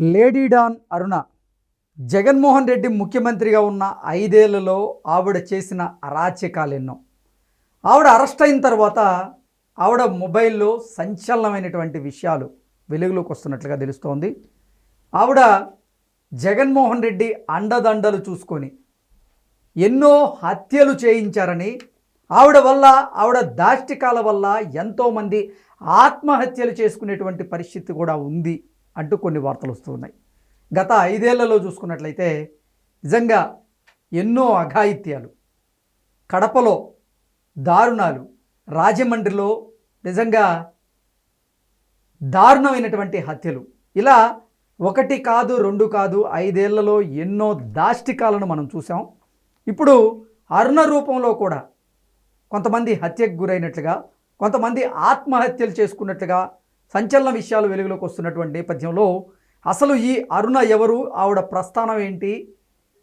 Lady don అరుణ జగన్మోహన్ రెడ్డి ముఖ్యమంత్రిగా ఉన్న 5 ఏళ్లలో ఆవిడ చేసిన అరాచకాలు ఎన్నో. ఆవిడ అరెస్ట్ అయిన తర్వాత ఆవిడ మొబైల్లో సంచలనమైనటువంటి విషయాలు వెలుగులోకి వస్తున్నట్లుగా తెలుస్తోంది. ఆవిడ జగన్మోహన్ రెడ్డి అండదండలు చూసుకొని ఎన్నో హత్యలు చేయించారని, ఆవిడ దాష్టికాల వల్ల ఎంతోమంది ఆత్మహత్యలు చేసుకునేటువంటి పరిస్థితి కూడా ఉంది అంటూ కొన్ని వార్తలు వస్తున్నాయి. గత 5 ఏళ్లలో చూసుకున్నట్లయితే నిజంగా ఎన్నో అఘాయిత్యాలు, కడపలో దారుణాలు, రాజమండ్రిలో నిజంగా దారుణమైనటువంటి హత్యలు, ఇలా 1 కాదు 2 కాదు 5 ఏళ్లలో ఎన్నో దాష్టికాలను మనం చూసాం. ఇప్పుడు అరుణ రూపంలో కూడా కొంతమంది హత్యకు గురైనట్లుగా, కొంతమంది ఆత్మహత్యలు చేసుకున్నట్లుగా సంచలన విషయాలు వెలుగులోకి వస్తున్నటువంటి నేపథ్యంలో అసలు ఈ అరుణ ఎవరు, ఆవిడ ప్రస్థానం ఏంటి,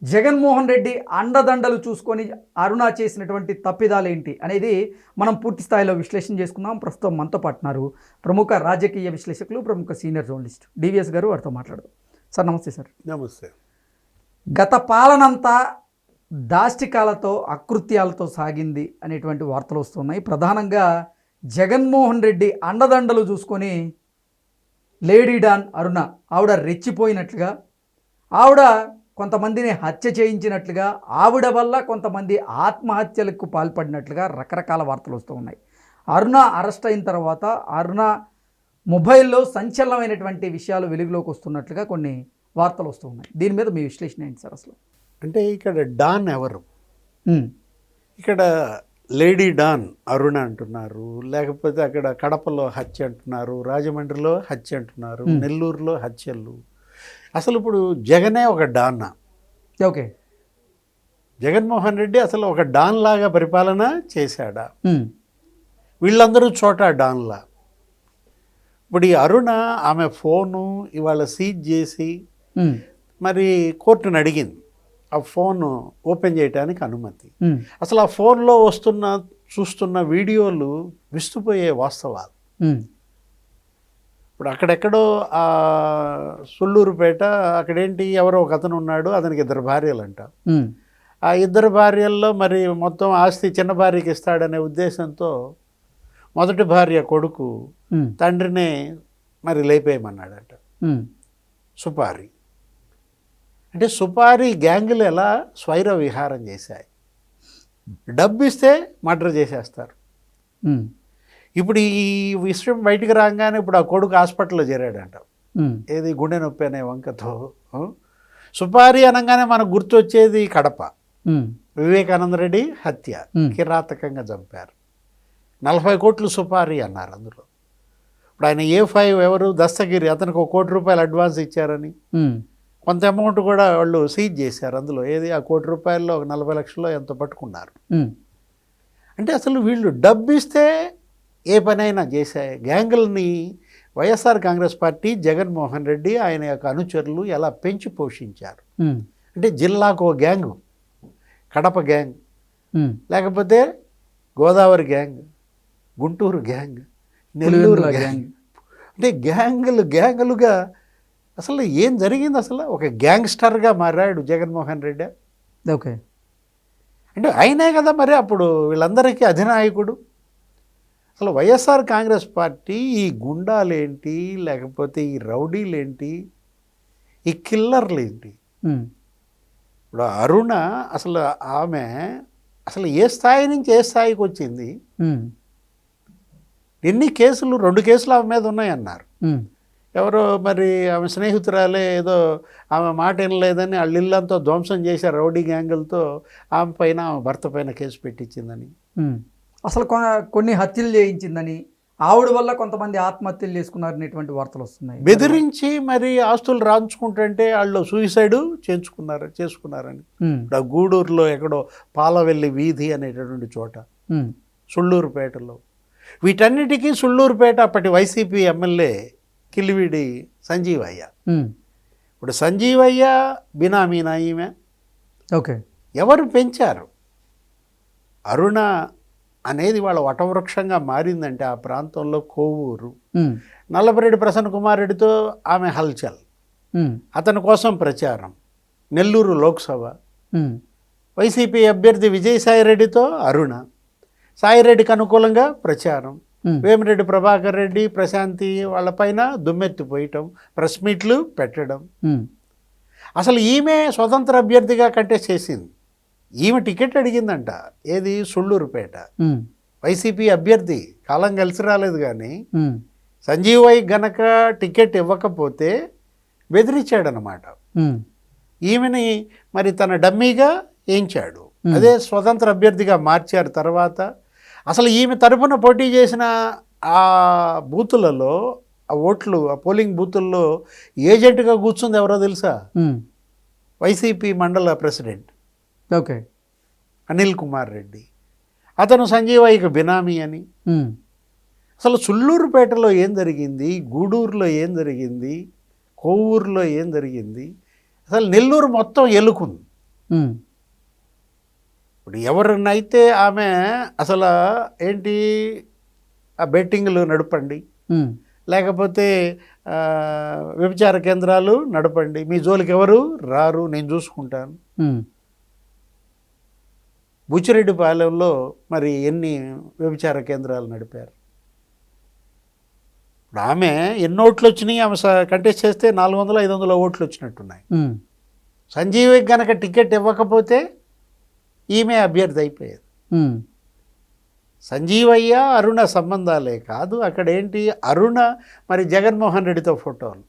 జగన్మోహన్ రెడ్డి అండదండలు చూసుకొని అరుణ చేసినటువంటి తప్పిదాలు ఏంటి అనేది మనం పూర్తి స్థాయిలో విశ్లేషణ చేసుకుందాం. ప్రస్తుతం మనతో పాటున్నారు ప్రముఖ రాజకీయ విశ్లేషకులు, ప్రముఖ సీనియర్ జర్నలిస్ట్ డివిఎస్ గారు. వారితో మాట్లాడదాం. సార్ నమస్తే. సార్ నమస్తే. గత పాలనంతా దాష్టికాలతో, అకృత్యాలతో సాగింది అనేటువంటి వార్తలు వస్తున్నాయి. ప్రధానంగా జగన్మోహన్ రెడ్డి అండదండలు చూసుకొని లేడీ డాన్ అరుణ ఆవిడ రెచ్చిపోయినట్లుగా, ఆవిడ కొంతమందిని హత్య చేయించినట్లుగా, ఆవిడ వల్ల కొంతమంది ఆత్మహత్యలకు పాల్పడినట్లుగా రకరకాల వార్తలు వస్తూ ఉన్నాయి. అరుణ అరెస్ట్ అయిన తర్వాత అరుణ మొబైల్లో సంచలనమైనటువంటి విషయాలు వెలుగులోకి వస్తున్నట్లుగా కొన్ని వార్తలు వస్తూ ఉన్నాయి. దీని మీద మీ విశ్లేషణ ఏంటి సార్? అసలు అంటే ఇక్కడ డాన్ ఎవరు? ఇక్కడ లేడీ డాన్ అరుణ అంటున్నారు, లేకపోతే అక్కడ కడపలో హత్య అంటున్నారు, రాజమండ్రిలో హత్య అంటున్నారు, నెల్లూరులో హత్యలు. అసలు ఇప్పుడు జగనే ఒక డాన్నా? ఓకే, జగన్మోహన్ రెడ్డి అసలు ఒక డాన్ లాగా పరిపాలన చేశాడా? వీళ్ళందరూ చోట డాన్లా. ఇప్పుడు ఈ అరుణ ఆమె ఫోను ఇవాళ సీజ్ చేసి మరి కోర్టును అడిగింది ఆ ఫోన్ ఓపెన్ చేయడానికి అనుమతి. అసలు ఆ ఫోన్లో చూస్తున్న వీడియోలు విస్తుపోయే వాస్తవాలు. ఇప్పుడు అక్కడెక్కడో ఆ సుళ్ళూరుపేట అక్కడేంటి, ఎవరో ఒక అతను ఉన్నాడు, అతనికి 2 భార్యలంట. ఆ 2 భార్యల్లో మరి మొత్తం ఆస్తి చిన్న భార్యకి ఇస్తాడనే ఉద్దేశంతో మొదటి భార్య కొడుకు తండ్రినే మరి లేపేయమన్నాడట. సుపారి అంటే సుపారీ గ్యాంగులు ఎలా స్వైర విహారం చేశాయి. డబ్బు ఇస్తే మర్డర్ చేసేస్తారు. ఇప్పుడు ఈ విషయం బయటికి రాగానే ఇప్పుడు ఆ కొడుకు హాస్పిటల్లో చేరాడంట. ఏది, గుండె నొప్పి అనే వంకతో. సుపారీ అనగానే మనకు గుర్తొచ్చేది కడప వివేకానంద రెడ్డి హత్య, కిరాతకంగా చంపారు. 40 కోట్లు సుపారీ అన్నారు అందులో. ఇప్పుడు ఆయన A5 ఎవరు, దస్తగిరి, అతనికి 1 కోటి రూపాయలు అడ్వాన్స్ ఇచ్చారని కొంత అమౌంట్ కూడా వాళ్ళు సీజ్ చేశారు అందులో. ఏది, ఆ 1 కోటి రూపాయల్లో 40 లక్షల్లో ఎంతో పట్టుకున్నారు. అంటే అసలు వీళ్ళు డబ్బు ఇస్తే ఏ పనైనా చేసే గ్యాంగుల్ని వైఎస్ఆర్ కాంగ్రెస్ పార్టీ, జగన్మోహన్ రెడ్డి, ఆయన యొక్క అనుచరులు ఎలా పెంచి పోషించారు. అంటే జిల్లాకు ఒక గ్యాంగు, కడప గ్యాంగ్, లేకపోతే Godavari gang, Guntur gang, Nellore gang. అంటే గ్యాంగులుగా అసలు ఏం జరిగింది? అసలు ఒక గ్యాంగ్స్టర్గా మారాడు జగన్మోహన్ రెడ్డి. ఓకే, అంటే ఆయనే కదా మరి అప్పుడు వీళ్ళందరికీ అధినాయకుడు. అసలు వైఎస్ఆర్ కాంగ్రెస్ పార్టీ ఈ గుండాలేంటి, లేకపోతే ఈ రౌడీలేంటి, ఈ కిల్లర్లేంటి? ఇప్పుడు అరుణ అసలు ఆమె అసలు ఏ స్థాయి నుంచి ఏ స్థాయికి వచ్చింది? ఎన్ని కేసులు, 2 కేసులు ఆమె మీద ఉన్నాయన్నారు. ఎవరో మరి ఆమె స్నేహితురాలే ఏదో ఆమె మాట వినలేదని వాళ్ళ ఇల్లంతా ధ్వంసం చేశారు రౌడీ గ్యాంగులతో. ఆమె పైన, ఆమె భర్త పైన కేసు పెట్టించిందని, అసలు కొన్ని హత్యలు చేయించిందని, ఆవిడ వల్ల కొంతమంది ఆత్మహత్యలు చేసుకున్నారనేటువంటి వార్తలు వస్తున్నాయి. బెదిరించి మరి ఆస్తులు రాంచుకుంటుంటే వాళ్ళు సూసైడ్ చేసుకున్నారని. ఇప్పుడు గూడూరులో ఎక్కడో పాలవెల్లి వీధి అనేటటువంటి చోట, సుళ్ళూరుపేటలో, వీటన్నిటికీ సుళ్ళూరుపేట అప్పటి వైసీపీ ఎమ్మెల్యే కిలివిడి సంజీవయ్య. ఇప్పుడు సంజీవయ్య బినామీనా ఈమె? ఓకే, ఎవరు పెంచారు? అరుణ అనేది వాళ్ళ వటవృక్షంగా మారిందంటే ఆ ప్రాంతంలో కోవూరు, నల్లపరెడ్డి ప్రసన్న కుమార్ రెడ్డితో ఆమె హల్చల్. అతని కోసం ప్రచారం. నెల్లూరు లోక్సభ ఉమ్, వైసీపీ అభ్యర్థి విజయసాయిరెడ్డితో అరుణ, సాయిరెడ్డికి అనుకూలంగా ప్రచారం. ఉమ్, వేమిరెడ్డి ప్రభాకర్ రెడ్డి, ప్రశాంతి వాళ్ళపైన దుమ్మెత్తిపోయటం, ప్రెస్ మీట్లు పెట్టడం. ఉమ్, అసలు ఈమె స్వతంత్ర అభ్యర్థిగా కంటెస్ట్ చేసింది. ఈమె టికెట్ అడిగిందంట. ఏది? సుళ్ళూరుపేట. ఉమ్, వైసీపీ అభ్యర్థి కాలం కలిసి రాలేదు కానీ ఉమ్, సంజీవై గనక టికెట్ ఇవ్వకపోతే బెదిరించాడనమాట. ఉమ్, ఈమెని మరి తన డమ్మీగా వేయించాడు. అదే స్వతంత్ర అభ్యర్థిగా మార్చారు తర్వాత. అసలు ఈమె తరఫున పోటీ చేసిన ఆ బూతులలో, ఆ ఓట్లు, ఆ పోలింగ్ బూతుల్లో ఏజెంట్గా కూర్చుంది ఎవరో తెలుసా? ఉమ్, వైసీపీ మండల ప్రెసిడెంట్ ఓకే. అనిల్ కుమార్ రెడ్డి. అతను సంజీవయ్యకు బినామీ అని. ఉమ్, అసలు సుళ్ళూరుపేటలో ఏం జరిగింది, గూడూరులో ఏం జరిగింది, కోవూరులో ఏం జరిగింది, అసలు నెల్లూరు మొత్తం ఎలుకుంది. ఉమ్, ఇప్పుడు ఎవరినైతే ఆమె అసలు ఏంటి ఆ బెట్టింగ్లు నడపండి, ఉమ్, లేకపోతే వ్యభిచార కేంద్రాలు నడపండి, మీ జోలికి ఎవరు రారు, నేను చూసుకుంటాను. ఉమ్, బుచ్చిరెడ్డిపాలెంలో మరి ఎన్ని వ్యభిచార కేంద్రాలు నడిపారు. ఇప్పుడు ఆమె ఎన్ని ఓట్లు వచ్చినాయి? ఆమె కంటెస్ట్ చేస్తే 400-500 ఓట్లు వచ్చినట్టున్నాయి. ఉమ్, సంజీవికి గనక టికెట్ ఇవ్వకపోతే ఈమె అభ్యర్థి అయిపోయేది. ఉమ్, సంజీవయ్య అరుణ సంబంధాలే కాదు, అక్కడ ఏంటి, అరుణ మరి జగన్మోహన్ రెడ్డితో ఫోటోలు,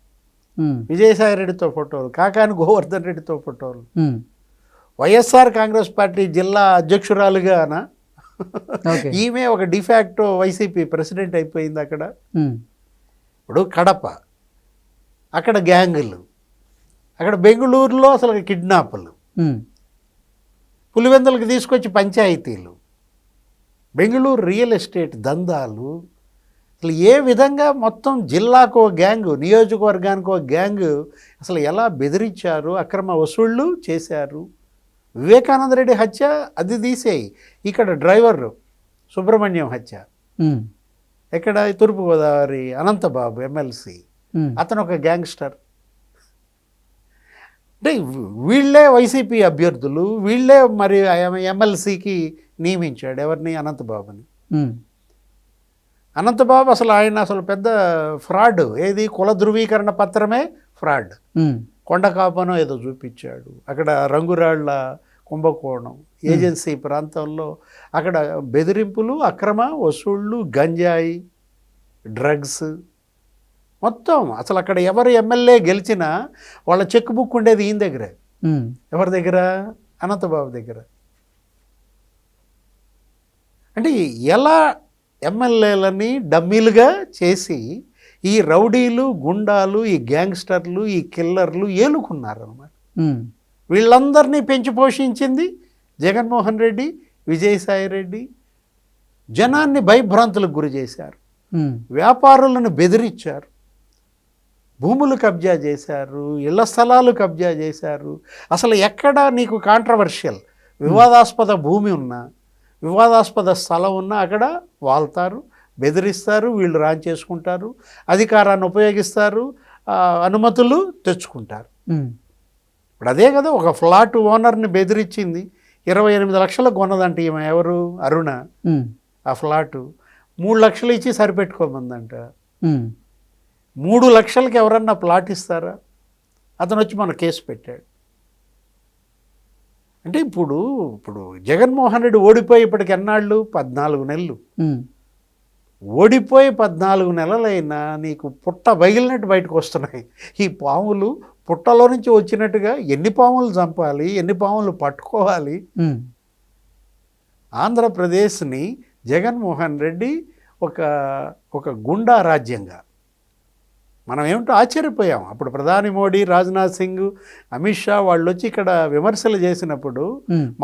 ఉమ్, విజయసాయి రెడ్డితో ఫోటోలు, కాకాని గోవర్ధన్ రెడ్డితో ఫోటోలు, ఉమ్, వైఎస్ఆర్ కాంగ్రెస్ పార్టీ జిల్లా అధ్యక్షురాలుగాన ఓకే. ఈమె ఒక డిఫాక్టో వైసీపీ ప్రెసిడెంట్ అయిపోయింది అక్కడ. ఉమ్, ఇప్పుడు కడప, అక్కడ గ్యాంగులు, అక్కడ బెంగళూరులో అసలు కిడ్నాపులు, ఉమ్, పులివెందులకు తీసుకొచ్చి పంచాయతీలు, బెంగళూరు రియల్ ఎస్టేట్ దందాలు, అసలు ఏ విధంగా మొత్తం జిల్లాకు ఒక గ్యాంగు, నియోజకవర్గానికి ఒక గ్యాంగు అసలు ఎలా బెదిరించారు, అక్రమ వసూళ్ళు చేశారు. వివేకానంద రెడ్డి హత్య అది తీసేయి, ఇక్కడ డ్రైవర్ సుబ్రహ్మణ్యం హత్య, ఉమ్, ఎక్కడ తూర్పుగోదావరి అనంతబాబు ఎమ్మెల్సీ, ఉమ్, అతను ఒక గ్యాంగ్స్టర్. అంటే వీళ్ళే వైసీపీ అభ్యర్థులు, వీళ్ళే మరి ఎమ్మెల్సీకి నియమించాడు ఎవరిని? అనంతబాబుని. ఉమ్, అనంతబాబు అసలు ఆయన అసలు పెద్ద ఫ్రాడ్. ఏది? కుల ధృవీకరణ పత్రమే ఫ్రాడ్. ఉమ్, కొండకాపనో ఏదో చూపించాడు, అక్కడ రంగురాళ్ల కుంభకోణం, ఏజెన్సీ ప్రాంతంలో అక్కడ బెదిరింపులు, అక్రమ వసూళ్ళు, గంజాయి, డ్రగ్స్ మొత్తం. అసలు అక్కడ ఎవరు ఎమ్మెల్యే గెలిచినా వాళ్ళ చెక్ బుక్ ఉండేది ఈయన దగ్గరే. ఉమ్, ఎవరి దగ్గర? అనంతబాబు దగ్గర. అంటే ఎలా ఎమ్మెల్యేలని డమ్మీలుగా చేసి ఈ రౌడీలు, గుండాలు, ఈ గ్యాంగ్స్టర్లు, ఈ కిల్లర్లు ఏలుకున్నారన్నమాట. ఉమ్, వీళ్ళందరినీ పెంచి పోషించింది జగన్మోహన్ రెడ్డి, విజయసాయి రెడ్డి. జనాన్ని భయభ్రాంతులకు గురి చేశారు, ఉమ్, వ్యాపారులను బెదిరించారు, భూములు కబ్జా చేశారు, ఇళ్ల స్థలాలు కబ్జా చేశారు. అసలు ఎక్కడ నీకు కాంట్రవర్షియల్ వివాదాస్పద భూమి ఉన్నా, వివాదాస్పద స్థలం ఉన్నా అక్కడ వాళ్తారు, బెదిరిస్తారు, వీళ్ళు రాన్ చేసుకుంటారు, అధికారాన్ని ఉపయోగిస్తారు, అనుమతులు తెచ్చుకుంటారు. ఉమ్, ఇప్పుడు అదే కదా, ఒక ఫ్లాట్ ఓనర్ని బెదిరించింది, 28 లక్షలకు కొన్నదంట ఈమె. ఎవరు? అరుణ. ఉమ్, ఆ ఫ్లాటు 3 లక్షలు ఇచ్చి సరిపెట్టుకోమందంట. ఉమ్, 3 లక్షలకి ఎవరన్నా ప్లాట్ ఇస్తారా? అతను వచ్చి మన కేసు పెట్టాడు. అంటే ఇప్పుడు జగన్మోహన్ రెడ్డి ఓడిపోయి ఇప్పటికి ఎన్నాళ్ళు? 14 నెలలు. ఉమ్, ఓడిపోయి 14 నెలలైనా నీకు పుట్ట బగిలినట్టు బయటకు వస్తున్నాయి ఈ పాములు. పుట్టలో నుంచి వచ్చినట్టుగా ఎన్ని పాములు చంపాలి, ఎన్ని పాములు పట్టుకోవాలి? ఉమ్, ఆంధ్రప్రదేశ్ని జగన్మోహన్ రెడ్డి ఒక గుండా రాజ్యంగా, మనం ఏమిటో ఆశ్చర్యపోయాం. అప్పుడు ప్రధాని మోడీ, రాజ్నాథ్ సింగ్, అమిత్ షా వాళ్ళు వచ్చి ఇక్కడ విమర్శలు చేసినప్పుడు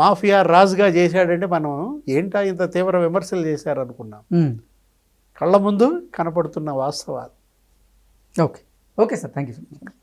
మాఫియా రాజుగా చేశాడంటే మనం ఏంటా ఇంత తీవ్ర విమర్శలు చేశారనుకున్నాం. కళ్ళ ముందు కనపడుతున్న వాస్తవాలు. Okay sir, thank you so much.